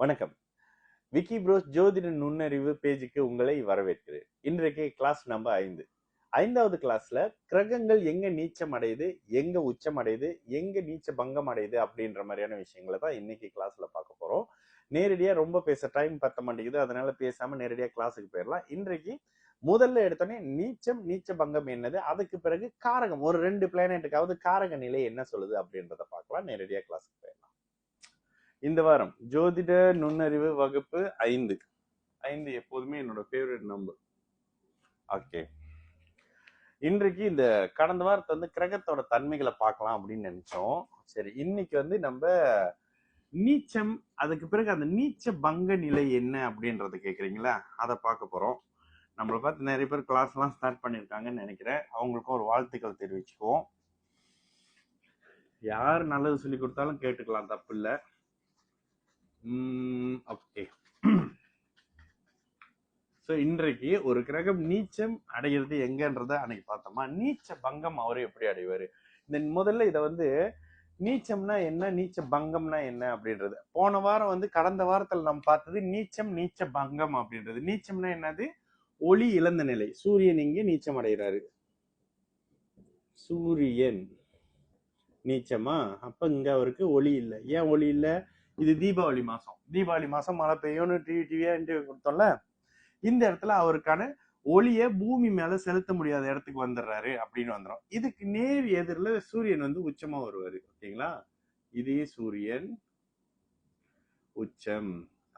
வணக்கம். விக்கி ப்ரோஸ் ஜோதிட நுண்ணறிவு பேஜுக்கு உங்களை வரவேற்கிறேன். இன்றைக்கு கிளாஸ் நம்பர் 5. 5வது கிளாஸ்ல கிரகங்கள் எங்க நீச்சம் அடையுது, எங்க உச்சம் அடையுது, எங்க நீச்ச பங்கம் அடையுது அப்படின்ற மாதிரியான விஷயங்களை தான் இன்னைக்கு கிளாஸ்ல பார்க்க போறோம். நேரடியா ரொம்ப பேச டைம் பத்த மாட்டேங்குது, அதனால பேசாம நேரடியா கிளாஸுக்கு போயிடலாம். இன்றைக்கு முதல்ல எடுத்தோடனே நீச்சம் நீச்ச பங்கம் என்னது, அதுக்கு பிறகு காரகம் ஒரு 2 பிளானெட்டுக்காவது காரக நிலை என்ன சொல்லுது அப்படின்றத பார்க்கலாம். நேரடியா கிளாஸுக்கு போயிடலாம். இந்த வாரம் ஜோதிட நுண்ணறிவு வகுப்பு 5. 5 எப்போதுமே என்னோட ஃபேவரட் நம்பர். ஓகே, இன்றைக்கு இந்த கடந்த வாரத்தை வந்து கிரகத்தோட தன்மைகளை பார்க்கலாம் அப்படின்னு நினைச்சோம். சரி, இன்னைக்கு நம்ம நீச்சம், அதுக்கு பிறகு அந்த நீச்ச பங்க நிலை என்ன அப்படின்றத கேக்குறீங்களா, அதை பார்க்க போறோம். நம்மளை பார்த்து நிறைய பேர் கிளாஸ் எல்லாம் ஸ்டார்ட் பண்ணிருக்காங்கன்னு நினைக்கிறேன். அவங்களுக்கும் ஒரு வாழ்த்துக்கள் தெரிவிச்சுக்குவோம். யார் நல்லது சொல்லி கொடுத்தாலும் கேட்டுக்கலாம், தப்பு இல்லை. ஓகே, இன்றைக்கு ஒரு கிரகம் நீச்சம் அடைகிறது எங்கன்றத அன்னைக்கு பார்த்தோமா. நீச்ச பங்கம் அவரு எப்படி அடைவாரு, இந்த முதல்ல இதை வந்து நீச்சம்னா என்ன, நீச்ச பங்கம்னா என்ன அப்படின்றது போன வாரம் கடந்த வாரத்துல நம்ம பார்த்தது நீச்சம் நீச்ச பங்கம் அப்படின்றது. நீச்சம்னா என்னது, ஒளி இழந்த நிலை. சூரியன் இங்கே நீச்சம் அடைகிறாரு, சூரியன் நீச்சமா, அப்ப இங்க அவருக்கு ஒளி இல்லை. ஏன் ஒளி இல்லை, இது தீபாவளி மாசம் மழை பெய்யும்னு டிவியா கொடுத்தோம்ல, இந்த இடத்துல அவருக்கான ஒளிய பூமி மேல செலுத்த முடியாத இடத்துக்கு வந்துடுறாரு அப்படின்னு வந்துடும். இதுக்கு நேர் எதிரில் சூரியன் உச்சமா வருவாரு. ஓகேங்களா, இதே சூரியன் உச்சம்.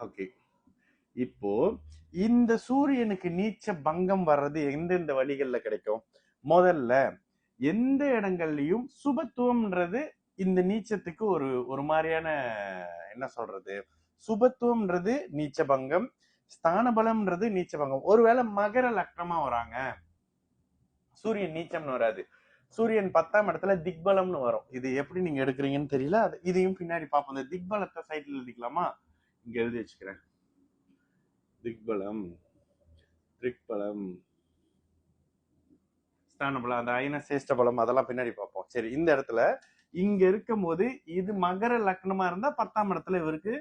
ஓகே, இப்போ இந்த சூரியனுக்கு நீச்ச பங்கம் வர்றது எந்தெந்த வழிகள்ல கிடைக்கும்? முதல்ல எந்த இடங்கள்லயும் சுபத்துவம்ன்றது இந்த நீச்சத்துக்கு ஒரு மாதிரியான என்ன சொல்றது, சுபத்துவம்ன்றது நீச்ச பங்கம், ஸ்தான பலம்ன்றது நீச்ச பங்கம். ஒருவேளை மகர லக்னமா வராங்க, சூரியன் நீச்சம்னு வராது, சூரியன் 10ஆம் இடத்துல திக்பலம்னு வரும். இது எப்படி நீங்க எடுக்கிறீங்கன்னு தெரியல, இதையும் பின்னாடி பார்ப்போம். இந்த திக்பலத்தை சைட்ல எழுதிக்கலாமா, இங்க எழுதி வச்சுக்கிறேன். திக்பலம், திக்பலம், ஸ்தான பலம், அந்த ஐன சேஷ்ட பலம், அதெல்லாம் பின்னாடி பார்ப்போம். சரி, இந்த இடத்துல இங்க இருக்கும் போது இது மகர லக்னமா இருந்தா 10ஆம் இடத்துல இவருக்கு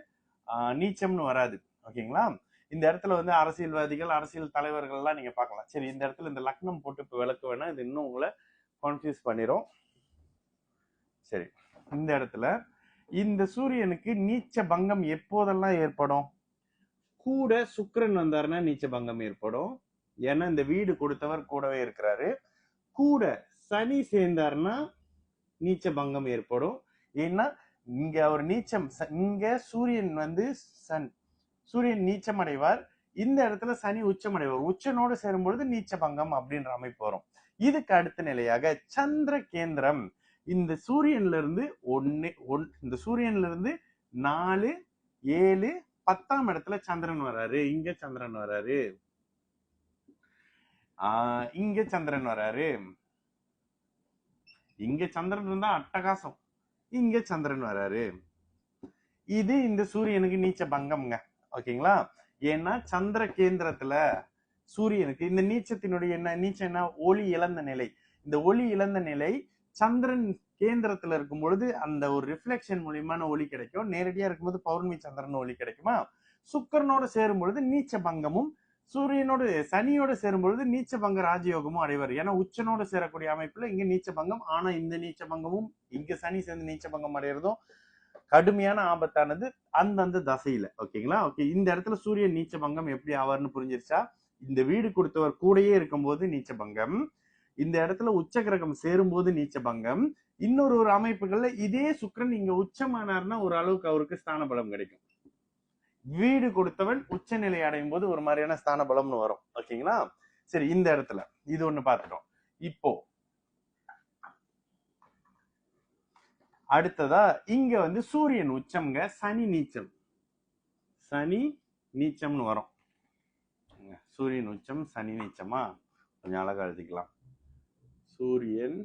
நீச்சம்னு வராது. ஓகேங்களா, இந்த இடத்துல அரசியல்வாதிகள், அரசியல் தலைவர்கள் எல்லாம் நீங்க பார்க்கலாம். சரி, இந்த இடத்துல இந்த லக்னம் போட்டு இப்ப விளக்க வேணா, இது இன்னும் உங்களை கன்ஃபியூஸ் பண்ணிரும். சரி, இந்த இடத்துல இந்த சூரியனுக்கு நீச்ச பங்கம் எப்போதெல்லாம் ஏற்படும்? கூட சுக்கிரன் வந்தாருன்னா நீச்ச பங்கம் ஏற்படும். ஏன்னா இந்த வீடு கொடுத்தவர் கூடவே இருக்கிறாரு. கூட சனி சேர்ந்தாருன்னா நீச்ச பங்கம் ஏற்படும். ஏன்னா இங்க அவர் நீச்சம், இங்க சூரியன் சூரியன் நீச்சம் அடைவார், இந்த இடத்துல சனி உச்சம் அடைவார். உச்சனோடு சேரும் பொழுது நீச்ச பங்கம் அப்படின்ற அமைப்பு வரும். இதுக்கு அடுத்த நிலையாக சந்திர கேந்திரம், இந்த சூரியன்ல இருந்து இந்த சூரியன்ல இருந்து 4, 7, 10ஆம் இடத்துல சந்திரன் வராரு. இங்க சந்திரன் வராரு, இங்க சந்திரன் வராரு. இங்க சந்திரன் இருந்தா அட்டகாசம், இங்க சந்திரன் வராரு. இது இந்த சூரியனுக்கு நீச்ச பங்கம்ங்க. ஓகேங்களா, ஏன்னா சந்திர கேந்திரத்துல சூரியனுக்கு இந்த நீச்சத்தினுடைய நீச்சம் என்ன, ஒளி இழந்த நிலை. இந்த ஒளி இழந்த நிலை சந்திரன் கேந்திரத்துல இருக்கும் பொழுது அந்த ஒரு ரிஃப்ளெக்ஷன் மூலியமான ஒளி கிடைக்கும். நேரடியா இருக்கும்போது பௌர்ணமி சந்திரன் ஒளி கிடைக்குமா. சுக்கரனோட சேரும் பொழுது நீச்ச பங்கமும், சூரியனோடு சனியோட சேரும் பொழுது நீச்ச பங்க ராஜயோகமும் அடைவார். ஏன்னா உச்சனோட சேரக்கூடிய அமைப்புல இங்க நீச்ச பங்கம். ஆனா இந்த நீச்ச பங்கமும் இங்க சனி சேர்ந்து நீச்ச பங்கம் அடைகிறதும் கடுமையான ஆபத்தானது அந்தந்த தசையில. ஓகேங்களா, ஓகே, இந்த இடத்துல சூரியன் நீச்ச பங்கம் எப்படி ஆவார்னு புரிஞ்சிருச்சா? இந்த வீடு கொடுத்தவர் கூடயே இருக்கும் போது நீச்ச பங்கம், இந்த இடத்துல உச்ச கிரகம் சேரும் போது நீச்ச பங்கம். இன்னொரு அமைப்புகள்ல இதே சுக்கிரன் இங்க உச்சமானார்னா ஒரு அளவுக்கு அவருக்கு ஸ்தான பலம் கிடைக்கும். வீடு கொடுத்தவன் உச்ச நிலை அடையும் போது ஒரு மாதிரியான ஸ்தான பலம்னு வரும். ஓகேங்களா, சரி, இந்த இடத்துல இது ஒண்ணு பார்த்துட்டோம். இப்போ அடுத்ததா இங்க சூரியன் உச்சம்ங்க, சனி நீச்சம். சனி நீச்சம்னு வரும். சூரியன் உச்சம் சனி நீச்சமா, கொஞ்சம் அழகா எழுதிக்கலாம். சூரியன்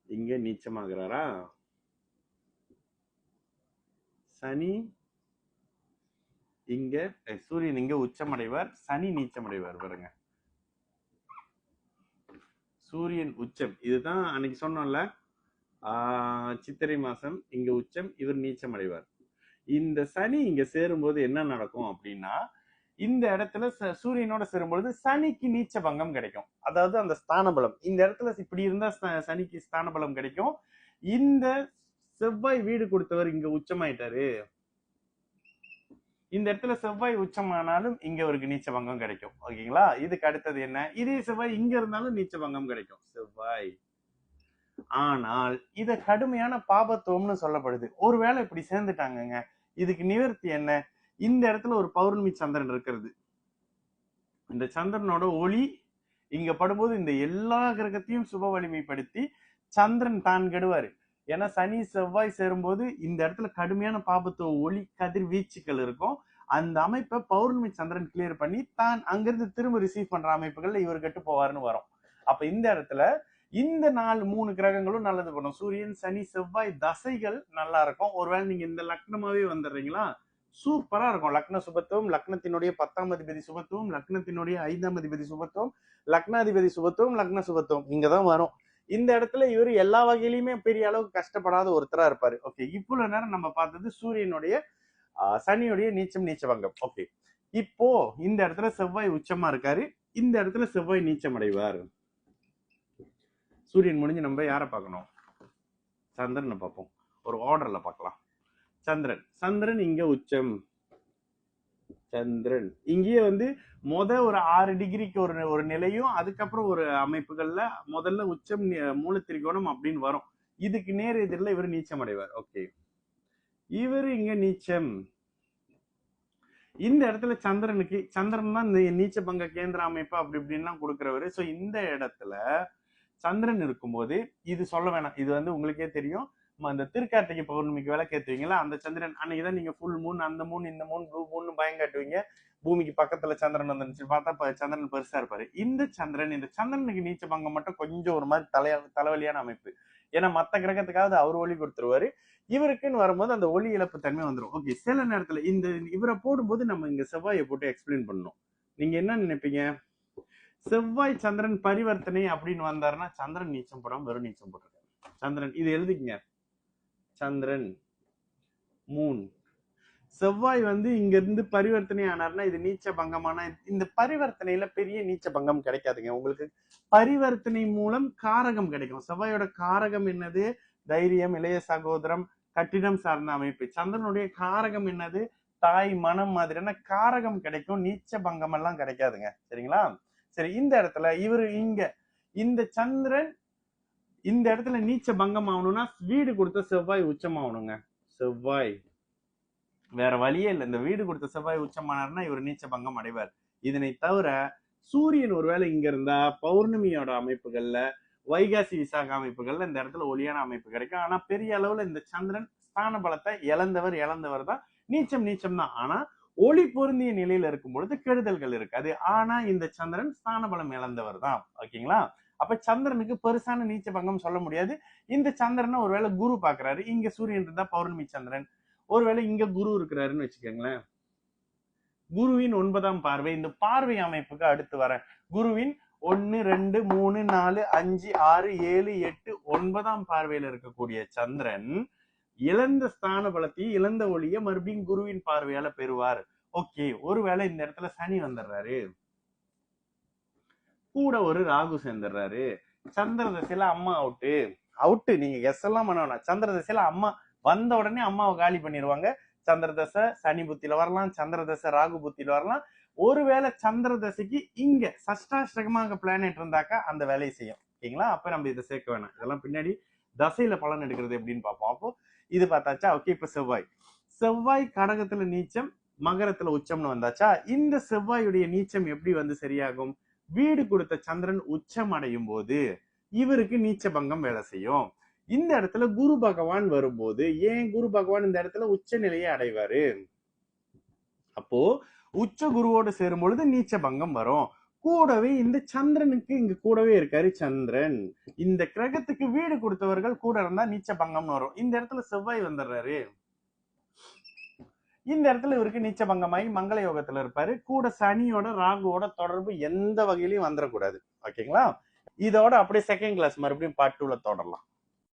இங்க நீச்சமாகிறாரா, சனி இங்க, சூரியன் இங்க உச்சமடைவார், சனி நீச்சமடைவார். பாருங்க, சூரியன் உச்சம். இதுதான் அன்னைக்கு சொன்னோம்ல, சித்திரை மாசம் இங்க உச்சம், இவர் நீச்சம் அடைவார். இந்த சனி இங்க சேரும்போது என்ன நடக்கும் அப்படின்னா, இந்த இடத்துல சூரியனோட சேரும்பொழுது சனிக்கு நீச்ச பங்கம் கிடைக்கும். அதாவது அந்த ஸ்தான பலம் இந்த இடத்துல இப்படி இருந்தா சனிக்கு ஸ்தான பலம் கிடைக்கும். இந்த செவ்வாய் வீடு கொடுத்தவர் இங்க உச்சமாயிட்டாரு. இந்த இடத்துல செவ்வாய் உச்சமானாலும் இங்க அவருக்கு நீச்ச பங்கம் கிடைக்கும். ஓகேங்களா? இதுக்கு அடுத்தது என்ன? இதே செவ்வாய் இங்க இருந்தாலும் நீச்ச பங்கம் கிடைக்கும். செவ்வாய். ஆனால் இத கடுமையான பாபத்துவம்னு சொல்லப்படுது. ஒருவேளை இப்படி சேர்ந்துட்டாங்கங்க, இதுக்கு நிவர்த்தி என்ன? இந்த இடத்துல ஒரு பௌர்ணமி சந்திரன் இருக்கிறது. இந்த சந்திரனோட ஒளி இங்க படும்போது இந்த எல்லா கிரகத்தையும் சுப வலிமைப்படுத்தி சந்திரன் தான் கெடுவாரு. ஏன்னா சனி செவ்வாய் சேரும்போது இந்த இடத்துல கடுமையான பாபத்துவ ஒளி கதிர் வீச்சுக்கள் இருக்கும். அந்த அமைப்பை பௌர்ணமி சந்திரன் கிளியர் பண்ணி தான் அங்கிருந்து திரும்ப ரிசீவ் பண்ற அமைப்புகள்ல இவர் கெட்டு போவாருன்னு வரும். அப்ப இந்த இடத்துல இந்த 3 கிரகங்களும் நல்லது பண்ணும். சூரியன், சனி, செவ்வாய் தசைகள் நல்லா இருக்கும். ஒருவேளை நீங்க இந்த லக்னமாவே வந்துடுறீங்களா, சூப்பரா இருக்கும். லக்ன சுபத்துவம், லக்னத்தினுடைய 10ஆம் அதிபதி சுபத்துவம், லக்னத்தினுடைய 5ஆம் அதிபதி சுபத்துவம், லக்னாதிபதி சுபத்துவம், லக்ன சுபத்துவம் இங்கதான் வரும். இந்த இடத்துல இவர் எல்லா வகையிலுமே பெரிய அளவுக்கு கஷ்டப்படாத ஒருத்தரா இருப்பாரு. ஓகே, இவ்வளவு நேரம் நம்ம பார்த்தது சூரியனுடைய சனியுடைய நீச்ச பங்கம். ஓகே, இப்போ இந்த இடத்துல செவ்வாய் உச்சமா இருக்காரு. இந்த இடத்துல செவ்வாய் நீச்சம் அடைவார். சூரியன் முடிஞ்சு நம்ம யாரை பார்க்கணும்? சந்திரனை பார்ப்போம். ஒரு ஆர்டர்ல பார்க்கலாம். சந்திரன் இங்க உச்சம். சந்திரன் இங்கேயே ஒரு 6 டிகிரிக்கு ஒரு நிலையும், அதுக்கப்புறம் ஒரு அமைப்புகள்ல முதல்ல உச்சம் மூல திரிகோணம் அப்படின்னு வரும். இதுக்கு நேர் எதிரில் இவர் நீச்சம் அடைவார். ஓகே, இவர் இங்க நீச்சம். இந்த இடத்துல சந்திரன் தான் நீச்ச பங்க கேந்திர அமைப்பு அப்படி இப்படின்லாம் கொடுக்கிறவரு. சோ இந்த இடத்துல சந்திரன் இருக்கும்போது இது சொல்ல வேணாம், இது உங்களுக்கே தெரியும். அந்த திருக்கார்த்திகை பௌர்ணமிக்கு விலை கேத்துவீங்களா, அந்த சந்திரன் அன்னைக்குதான் நீங்க ஃபுல் மூன், அந்த மூன், இந்த மூன், ப்ளூ மூன் பயம் காட்டுவீங்க. பூமிக்கு பக்கத்துல சந்திரன் வந்துருச்சு பார்த்தா சந்திரன் பெருசா இருப்பாரு. இந்த சந்திரனுக்கு நீச்ச பங்கம் மட்டும் கொஞ்சம் ஒரு மாதிரி தலைவலியான அமைப்பு. ஏன்னா மத்த கிரகத்துக்காவது அவர் ஒளி கொடுத்துருவாரு, இவருக்குன்னு வரும்போது அந்த ஒளி இழப்பு தன்மை வந்துடும். ஓகே, சில நேரத்துல இந்த இவரை போடும்போது நம்ம இங்க செவ்வாயை போட்டு எக்ஸ்பிளைன் பண்ணணும். நீங்க என்ன நினைப்பீங்க? செவ்வாய் சந்திரன் பரிவர்த்தனை அப்படின்னு வந்தாருன்னா சந்திரன் நீச்சம் போடாம வெறும் நீச்சம் போட்டிருக்காரு. சந்திரன் இது எழுதிக்கங்க, சந்திரன் மூன். செவ்வாய் இங்க இருந்து பரிவர்த்தனை ஆனார்னா இது நீச்ச பங்கமான. இந்த பரிவர்த்தனையில பெரிய நீச்ச பங்கம் கிடைக்காதுங்க உங்களுக்கு. பரிவர்த்தனை மூலம் காரகம் கிடைக்கும். செவ்வாயோட காரகம் என்னது? தைரியம், இளைய சகோதரம், கட்டிடம் சார்ந்த அமைப்பு. சந்திரனுடைய காரகம் என்னது? தாய், மனம் மாதிரியான காரகம் கிடைக்கும். நீச்ச பங்கம் எல்லாம் கிடைக்காதுங்க. சரிங்களா? சரி, இந்த இடத்துல இவரு இந்த சந்திரன் இந்த இடத்துல நீச்ச பங்கம் ஆகணும்னா வீடு கொடுத்த செவ்வாய் உச்சம் ஆகணுங்க. செவ்வாய் வேற வழியே இல்லை. இந்த வீடு கொடுத்த செவ்வாய் உச்சமானார்னா இவர் நீச்ச பங்கம் அடைவார். இதனை தவிர சூரியன் ஒருவேளை இங்க இருந்தா பௌர்ணமியோட அமைப்புகள்ல, வைகாசி விசாக அமைப்புகள்ல இந்த இடத்துல ஒளியான அமைப்பு கிடைக்கும். ஆனா பெரிய அளவுல இந்த சந்திரன் ஸ்தான பலத்தை இழந்தவர் தான். நீச்சம் தான். ஆனா ஒளி பொருந்திய நிலையில இருக்கும் பொழுது கெடுதல்கள் இருக்காது. ஆனா இந்த சந்திரன் ஸ்தான பலம் இழந்தவர் தான். ஓகேங்களா? அப்ப சந்திரனுக்கு பெருசான நீச்ச பங்கம் சொல்ல முடியாது. இந்த சந்திரனை ஒருவேளை குரு பாக்குறாரு, இங்க சூரியன் இருந்தா பௌர்ணமி சந்திரன், ஒருவேளை இங்க குரு இருக்கிறாருன்னு வச்சுக்கோங்களேன். குருவின் 9ஆம் பார்வை, இந்த பார்வை அமைப்புக்கு அடுத்து வர குருவின் 1, 2, 3, 4, 5, 6, 7, 8, 9ஆம் பார்வையில இருக்கக்கூடிய சந்திரன் இழந்த ஸ்தான பலத்தையும் இழந்த ஒளிய மறுபடியும் குருவின் பார்வையால பெறுவார். ஓகே, ஒருவேளை இந்த இடத்துல சனி வந்துடுறாரு, கூட ஒரு ராகு சேர்ந்துடுறாரு, சந்திர தசையில அம்மா அவுட்டு நீங்க கெஸ் எல்லாம் பண்ண வேணாம். சந்திர தசையில அம்மா வந்த உடனே அம்மாவை காலி பண்ணிடுவாங்க. சந்திர தசை சனி புத்தியில வரலாம், சந்திர தசை ராகு புத்தியில வரலாம். ஒருவேளை சந்திர தசைக்கு இங்க சஷ்டாஷ்டகமாக பிளானட் இருந்தாக்கா அந்த வேலையை செய்யும். ஓகேங்களா? அப்ப நம்ம இதை சேர்க்க வேணாம். இதெல்லாம் பின்னாடி தசையில பலன் எடுக்கிறது எப்படின்னு பார்ப்போம். அப்போ இது பார்த்தாச்சா? ஓகே, இப்ப செவ்வாய் கடகத்துல நீச்சம், மகரத்துல உச்சம்னு வந்தாச்சா? இந்த செவ்வாயுடைய நீச்சம் எப்படி சரியாகும்? வீடு கொடுத்த சந்திரன் உச்சம் அடையும் போது இவருக்கு நீச்ச பங்கம் வேலை செய்யும். இந்த இடத்துல குரு பகவான் வரும்போது, ஏன் குரு பகவான் இந்த இடத்துல உச்ச நிலையை அடைவாரு? அப்போ உச்ச குருவோடு சேரும் பொழுது நீச்ச பங்கம் வரும். கூடவே இந்த சந்திரனுக்கு இங்க கூடவே இருக்காரு சந்திரன். இந்த கிரகத்துக்கு வீடு கொடுத்தவர்கள் கூட இருந்தா நீச்ச பங்கம்னு வரும். இந்த இடத்துல செவ்வாய் வந்துடுறாரு, இந்த இடத்துல இவருக்கு நீச்ச பங்கமாயி மங்கள யோகத்துல இருப்பாரு. கூட சனியோட ராகுவோட தொடர்பு எந்த வகையிலையும் வந்துடக்கூடாது. ஓகேங்களா? இதோட அப்படியே செகண்ட் கிளாஸ் மறுபடியும் பார்ட் 2ல தொடரலாம்.